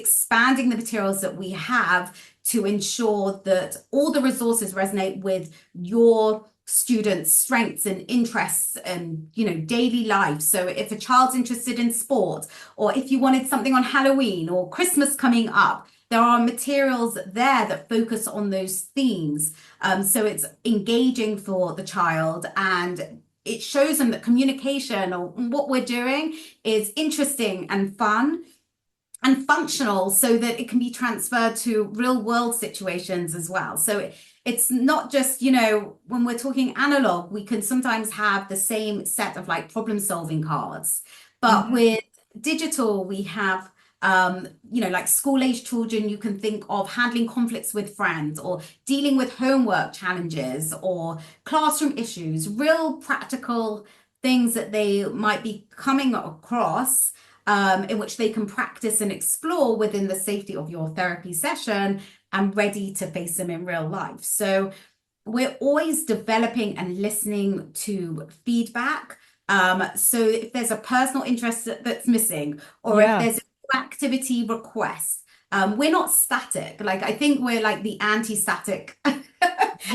expanding the materials that we have to ensure that all the resources resonate with your students' strengths and interests and daily life. So if a child's interested in sport, or if you wanted something on Halloween or Christmas coming up, there are materials there that focus on those themes. So it's engaging for the child, and it shows them that communication or what we're doing is interesting and fun and functional, so that it can be transferred to real world situations as well. So it's not just, when we're talking analog, we can sometimes have the same set of like problem solving cards. But Mhm. with digital, we have, like school age children, you can think of handling conflicts with friends or dealing with homework challenges or classroom issues, real practical things that they might be coming across, in which they can practice and explore within the safety of your therapy session and ready to face them in real life. So we're always developing and listening to feedback. So if there's a personal interest that's missing, or if Yeah. there's an activity request, we're not static. Like I think we're like the anti-static.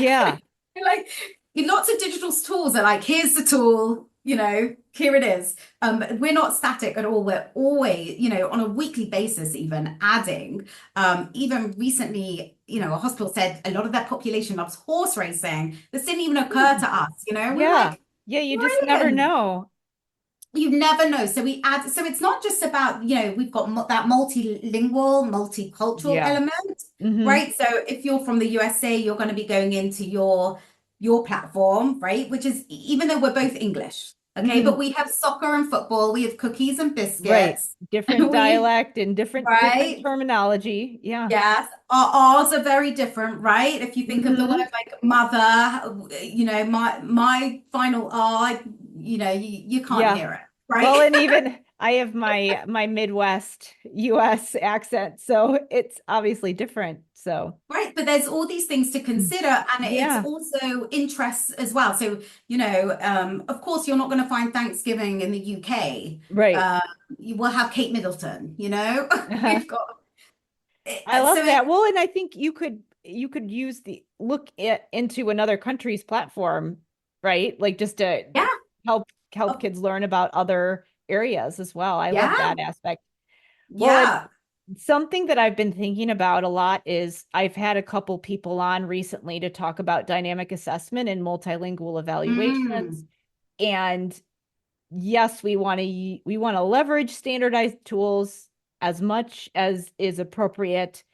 Yeah. Like lots of digital tools are like, here's the tool, here it is. We're not static at all. We're always, on a weekly basis, even adding. Even recently, a hospital said a lot of their population loves horse racing. This didn't even occur Hmm. to us, we were Yeah. like, Yeah. You just never brilliant. know. You never know. So we add, so it's not just about, we've got that multilingual, multicultural Yeah. element, Hmm. right? So if you're from the USA, you're going to be going into your platform, right? Which is, even though we're both English, okay, Hmm. but we have soccer and football, we have cookies and Right. biscuits, Different we, dialect and different right? terminology. Yeah. Yes, ours are very different, right? If you think of the word Hmm. like mother, my final R, you can't Yeah. hear it, Well, right? and even I have my Midwest US accent, so it's obviously different. So, Right, but there's all these things to consider, and it's yeah. also interests as well. So, of course, you're not going to find Thanksgiving in the UK. Right. Uh, you will have Kate Middleton, Uh-huh. We've got I love so it, that. Well, and I think you could use the look into another country's platform, right? Like just to yeah, help oh, kids learn about other areas as well. I love yeah, that aspect. Well, and yeah. something that I've been thinking about a lot is I've had a couple people on recently to talk about dynamic assessment and multilingual evaluations. Mm, And yes, we want to leverage standardized tools as much as is appropriate,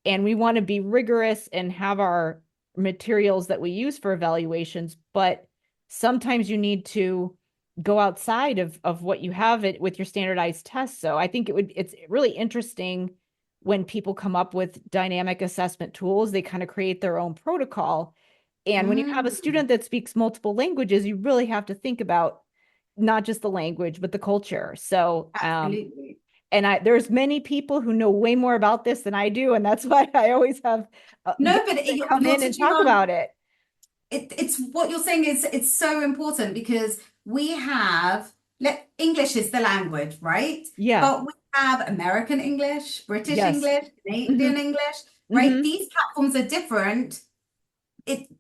and we want to be rigorous and have our materials that we use for evaluations, but sometimes you need to go outside of what you have it with your standardized tests. So I think it's really interesting when people come up with dynamic assessment tools, they kind of create their own protocol. And when you have a mm, student that speaks multiple languages, you really have to think about not just the language, but the culture. So absolutely. there's many people who know way more about this than I do. And that's why I always have No, but guests that come in and talk about it. It's what you're saying is it's so important because we have English is the language, right? Yeah. But we have American English, British Yes. English, Canadian English, right? These platforms are different.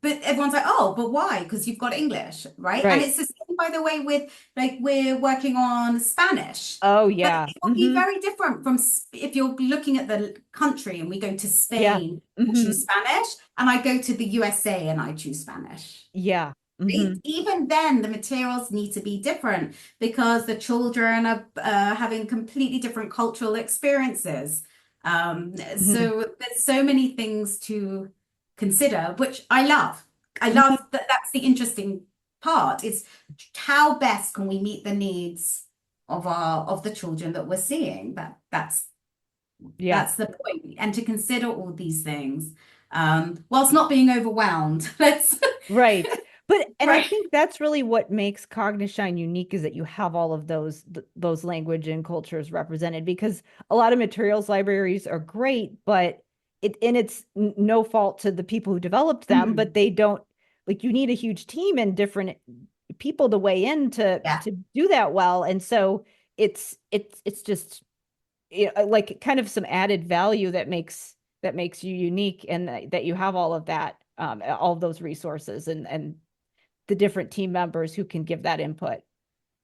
But everyone's like, oh, but why? Because you've got English, right? And it's the same, by the way, with like we're working on Spanish. Oh, yeah. But it will be very different from if you're looking at the country and we go to Spain, we'll choose Spanish, and I go to the USA and I choose Spanish. Yeah. Even then, the materials need to be different because the children are having completely different cultural experiences. So there's so many things to consider, which I love. I love that. That's the interesting part. Is how best can we meet the needs of the children that we're seeing. That's the point. And to consider all these things, whilst not being overwhelmed. Right. But I think that's really what makes Cognishine unique is that you have all of those language and cultures represented, because a lot of materials libraries are great, but it's no fault to the people who developed them, but they don't, like, you need a huge team and different people to weigh in to do that well. And so it's just, you know, like kind of some added value that makes you unique, and that you have all of that, all of those resources and the different team members who can give that input.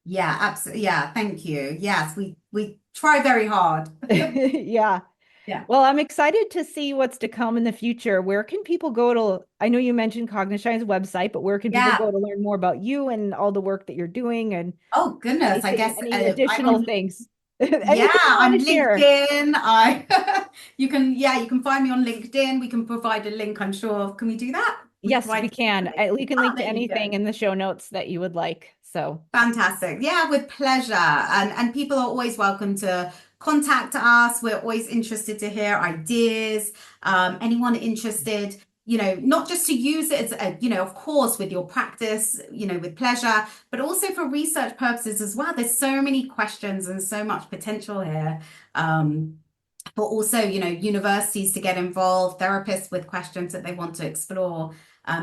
Yeah, absolutely. Yeah, thank you. Yes, we try very hard. Yeah. Yeah. Well, I'm excited to see what's to come in the future. Where can people go to? I know you mentioned Cognishine's website, but where can people go to learn more about you and all the work that you're doing? And oh goodness, I guess any additional things. Yeah, I'm LinkedIn. You can find me on LinkedIn. We can provide a link, I'm sure. Can we do that? Yes, we can. We can link to anything in the show notes that you would like. So fantastic. Yeah, with pleasure. And people are always welcome to contact us. We're always interested to hear ideas. Anyone interested, you know, not just to use it as you know, of course, with your practice, you know, with pleasure, but also for research purposes as well. There's so many questions and so much potential here. But also, you know, universities to get involved, therapists with questions that they want to explore,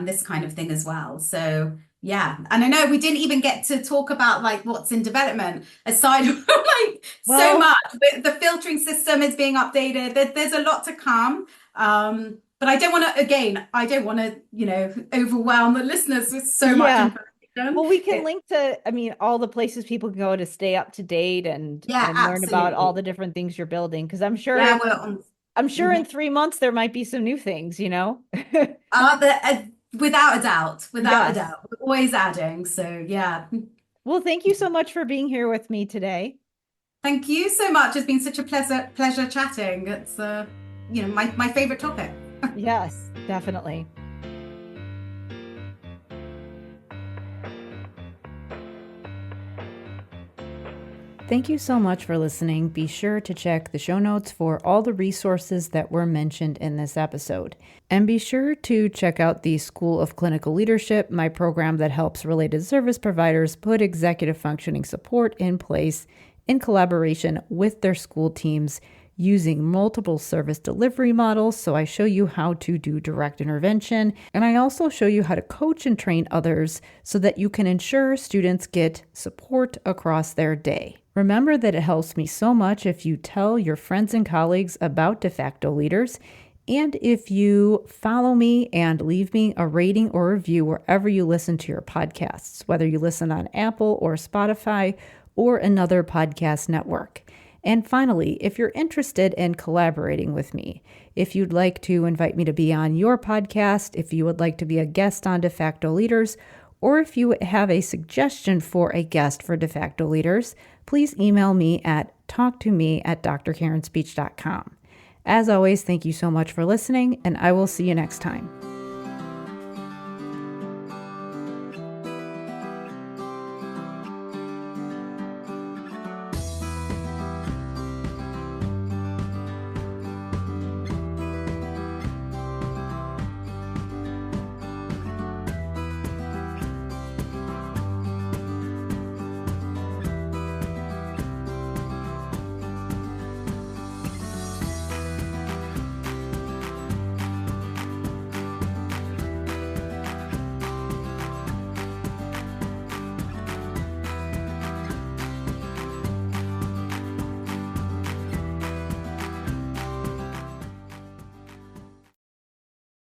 this kind of thing as well. So yeah, and I know we didn't even get to talk about like what's in development aside from like so much. The filtering system is being updated. There's a lot to come. But I don't want to, you know, overwhelm the listeners with so much information. Well, we can link to, I mean, all the places people can go to stay up to date and learn about all the different things you're building. Because I'm sure, in 3 months there might be some new things, you know. Without a doubt, without a doubt, we're always adding. So yeah. Well, thank you so much for being here with me today. Thank you so much. It's been such a pleasure chatting. It's you know, my favorite topic. Yes, definitely. Thank you so much for listening. Be sure to check the show notes for all the resources that were mentioned in this episode. And be sure to check out the School of Clinical Leadership, my program that helps related service providers put executive functioning support in place in collaboration with their school teams using multiple service delivery models. So I show you how to do direct intervention, and I also show you how to coach and train others so that you can ensure students get support across their day. Remember that it helps me so much if you tell your friends and colleagues about De Facto Leaders, and if you follow me and leave me a rating or review wherever you listen to your podcasts, whether you listen on Apple or Spotify or another podcast network. And finally, if you're interested in collaborating with me, if you'd like to invite me to be on your podcast, if you would like to be a guest on De Facto Leaders, or if you have a suggestion for a guest for De Facto Leaders, please email me at talktome@drkarenspeech.com. As always, thank you so much for listening, and I will see you next time.